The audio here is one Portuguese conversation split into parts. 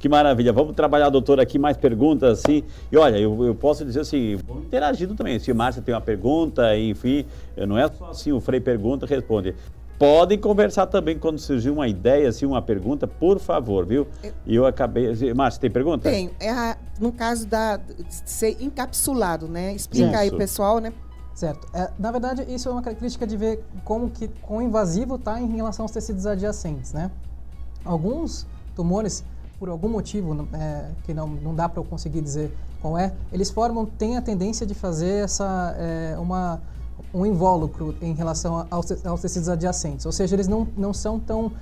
Que maravilha. Vamos trabalhar, doutor, aqui mais perguntas, assim. E olha, eu posso dizer assim, vamos interagindo também. Se a Márcia tem uma pergunta, enfim, não é só assim, o Frei pergunta, responde. Podem conversar também quando surgir uma ideia, assim, uma pergunta, por favor, viu? E eu acabei... Márcia, tem pergunta? Tenho. No caso de ser encapsulado, né? Explica aí, pessoal, né? Certo. Na verdade, isso é uma característica de ver quão invasivo está em relação aos tecidos adjacentes, né? Alguns tumores, por algum motivo que não dá para eu conseguir dizer qual é, eles têm a tendência de fazer um invólucro em relação aos tecidos adjacentes, ou seja, eles não são tão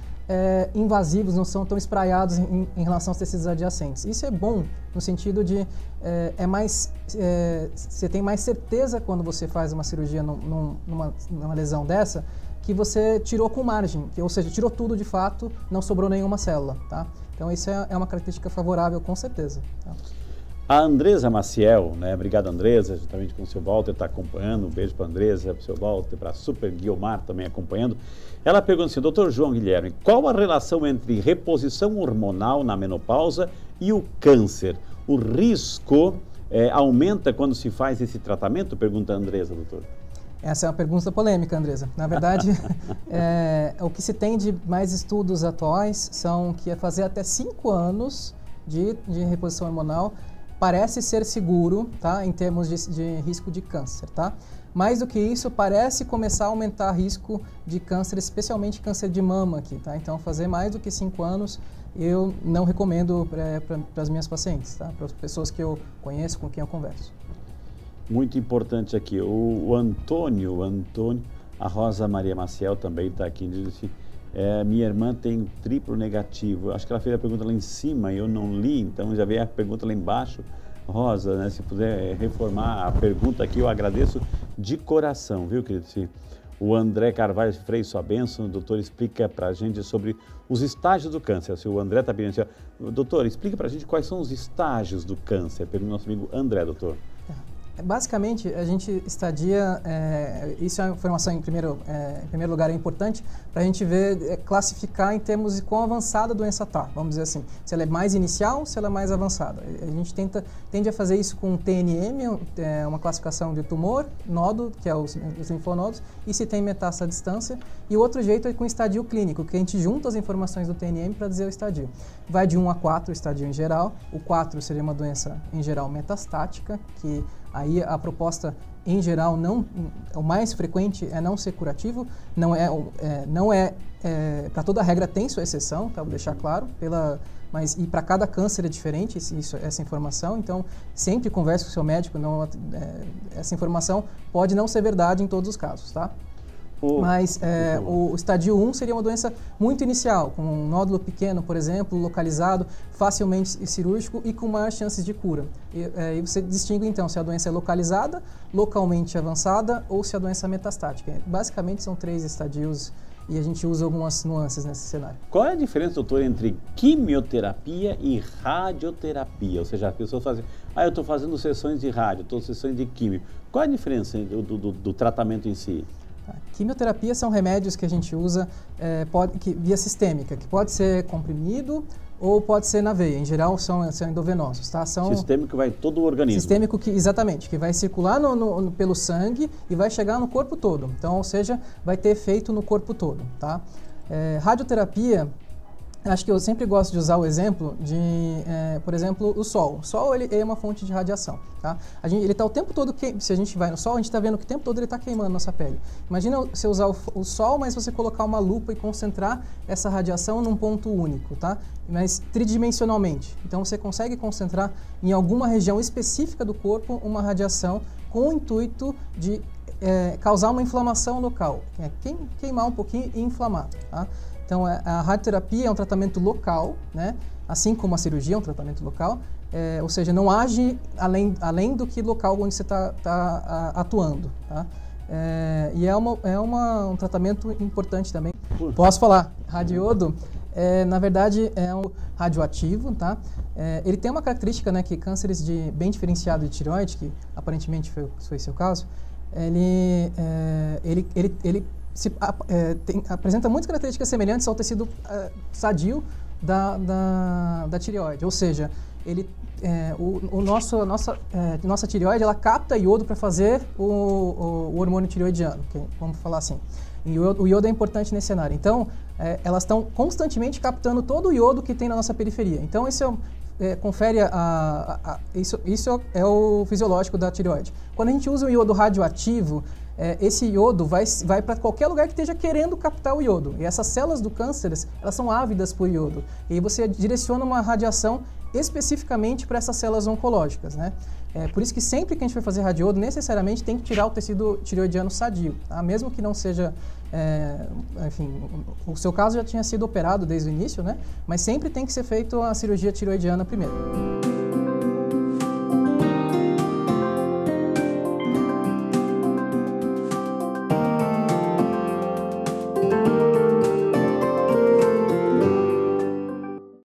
invasivos, não são tão espraiados em relação aos tecidos adjacentes. Isso é bom no sentido de você tem mais certeza quando você faz uma cirurgia numa lesão dessa, que você tirou com margem, ou seja, tirou tudo de fato, não sobrou nenhuma célula, tá? Então isso é uma característica favorável, com certeza. Tá? A Andresa Maciel, né? Obrigado, Andresa, juntamente com o seu Walter, está acompanhando. Um beijo para a Andresa, para o seu Walter, para a Super Guiomar também acompanhando. Ela pergunta assim, doutor João Guilherme, qual a relação entre reposição hormonal na menopausa e o câncer? O risco aumenta quando se faz esse tratamento? Pergunta a Andresa, doutor. Essa é uma pergunta polêmica, Andresa. Na verdade, o que se tem de mais estudos atuais são que fazer até 5 anos de reposição hormonal parece ser seguro, tá, em termos de risco de câncer, tá? Mais do que isso, parece começar a aumentar risco de câncer, especialmente câncer de mama aqui, tá? Então, fazer mais do que 5 anos, eu não recomendo para as minhas pacientes, tá? Para as pessoas que eu conheço, com quem eu converso. Muito importante aqui, o Antônio, a Rosa Maria Maciel também está aqui, diz assim, minha irmã tem triplo negativo. Acho que ela fez a pergunta lá em cima e eu não li, então já veio a pergunta lá embaixo. Rosa, né, se puder reformar a pergunta aqui, eu agradeço de coração, viu, querido? O André Carvalho Freire, sua bênção, o doutor explica para a gente sobre os estágios do câncer. Se o André está pedindo assim, doutor, explica para a gente quais são os estágios do câncer, pergunta nosso amigo André, doutor. Basicamente, a gente estadia, isso é uma informação em primeiro lugar, é importante para a gente ver, classificar em termos de quão avançada a doença está, vamos dizer assim, se ela é mais inicial, se ela é mais avançada. A gente tende a fazer isso com TNM, uma classificação de tumor, nódulo, que é os linfonodos, e se tem metástase à distância, e o outro jeito é com estadio clínico, que a gente junta as informações do TNM para dizer o estadio. Vai de 1 a 4, o estadio em geral, o 4 seria uma doença em geral metastática, que aí a proposta, em geral, o mais frequente é não ser curativo, para toda regra tem sua exceção, tá? Vou deixar claro, e para cada câncer é diferente essa informação, então sempre converse com o seu médico, essa informação pode não ser verdade em todos os casos, tá? Mas o estadio 1 seria uma doença muito inicial, com um nódulo pequeno, por exemplo, localizado, facilmente cirúrgico e com maiores chances de cura. E você distingue então se a doença é localizada, localmente avançada ou se a doença é metastática. Basicamente são 3 estadios e a gente usa algumas nuances nesse cenário. Qual é a diferença, doutor, entre quimioterapia e radioterapia? Ou seja, as pessoas fazem, eu estou fazendo sessões de rádio, estou sessões de químio. Qual é a diferença do tratamento em si? Quimioterapia são remédios que a gente usa via sistêmica, que pode ser comprimido ou pode ser na veia. Em geral, são endovenosos, tá? Sistêmico vai todo o organismo. Sistêmico, exatamente, que vai circular pelo sangue e vai chegar no corpo todo. Então, ou seja, vai ter efeito no corpo todo, tá? Radioterapia, acho que eu sempre gosto de usar o exemplo de, por exemplo, o Sol. O Sol ele é uma fonte de radiação, tá? Ele está o tempo todo, se a gente vai no Sol, a gente está vendo que o tempo todo ele está queimando nossa pele. Imagina você usar o Sol, mas você colocar uma lupa e concentrar essa radiação num ponto único, tá? Mas tridimensionalmente. Então você consegue concentrar em alguma região específica do corpo uma radiação com o intuito de causar uma inflamação local, queimar um pouquinho e inflamar, tá? Então, a radioterapia é um tratamento local, né? Assim como a cirurgia é um tratamento local, ou seja, não age além do que local onde você está atuando, tá? E é um tratamento importante também. Posso falar? Radiodo, na verdade, é um radioativo, tá? Ele tem uma característica, né, que cânceres bem diferenciado de tireoide, que aparentemente foi seu caso, ele apresenta muitas características semelhantes ao tecido sadio da tireoide, ou seja, nossa tireoide, ela capta iodo para fazer o hormônio tireoidiano, vamos falar assim. E o iodo é importante nesse cenário. Então, elas estão constantemente captando todo o iodo que tem na nossa periferia. Então, isso confere isso é o fisiológico da tireoide. Quando a gente usa o iodo radioativo, esse iodo vai para qualquer lugar que esteja querendo captar o iodo. E essas células do câncer, elas são ávidas por iodo. E aí você direciona uma radiação especificamente para essas células oncológicas, né? Por isso que sempre que a gente for fazer radiodo, necessariamente tem que tirar o tecido tireoidiano sadio, tá? Mesmo que não seja, enfim, o seu caso já tinha sido operado desde o início, né? Mas sempre tem que ser feito a cirurgia tireoidiana primeiro.